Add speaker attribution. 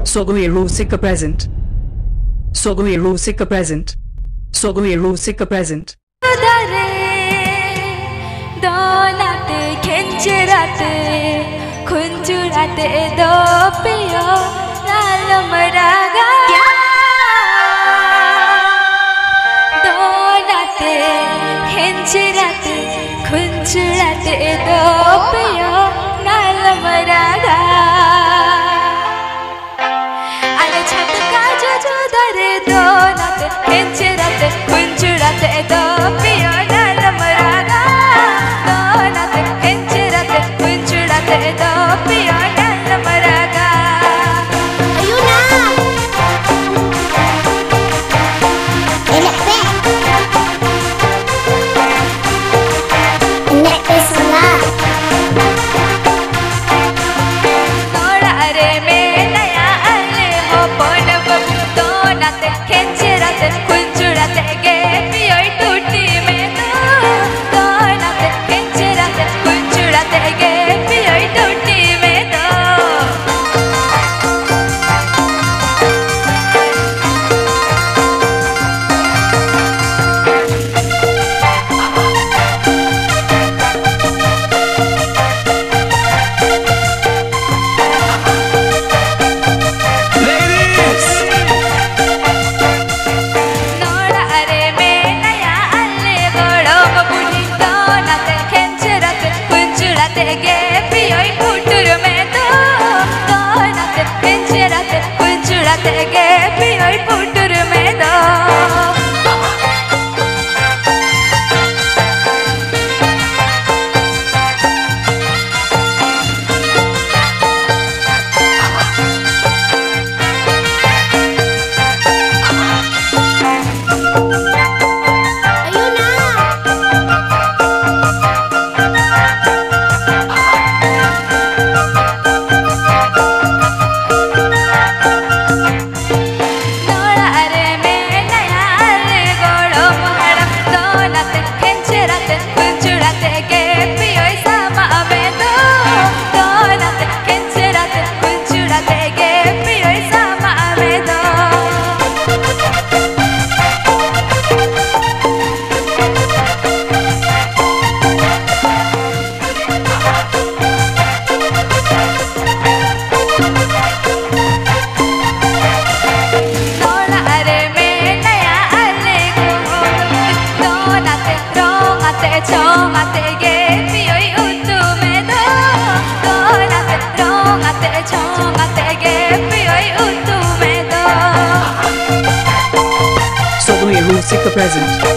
Speaker 1: Sogai Rusika present. Sogai Rusika present. Sogai Rusika present.
Speaker 2: Donate kenchirate kunjurate do piyo nalamaraga Donate kenchirate kunjurate do piyo nalamaraga Ale chatka jo dare donate kenchirate kunjurate do piyo nalamaraga Donate kenchirate kunjurate do piyo nalamaraga
Speaker 3: Ayun na! Elek pe! Elek pe sala!
Speaker 2: Nodare me naya ale ho ponab Donate kenchirate kunjurate ge piyo tutti me do Donate kenchirate kunjurate ge piyo tutti me do Nodare me naya alle golom budi Donate kenchirate kunjurate ge piyo tutti me do Donate kenchirate kunjurate ge piyo tutti me do
Speaker 3: Ayun na!
Speaker 2: Nodare me naya alle golom haram Donate kenchirate kunjurate ge piyo sama me do Donate kenchirate kunjurate ge piyo sama me do Nodare me naya alle golom Donate rongate chongate ge piyo uttu me do Donate rongate chongate ge piyo uttu me do
Speaker 1: Sogai Rusika present.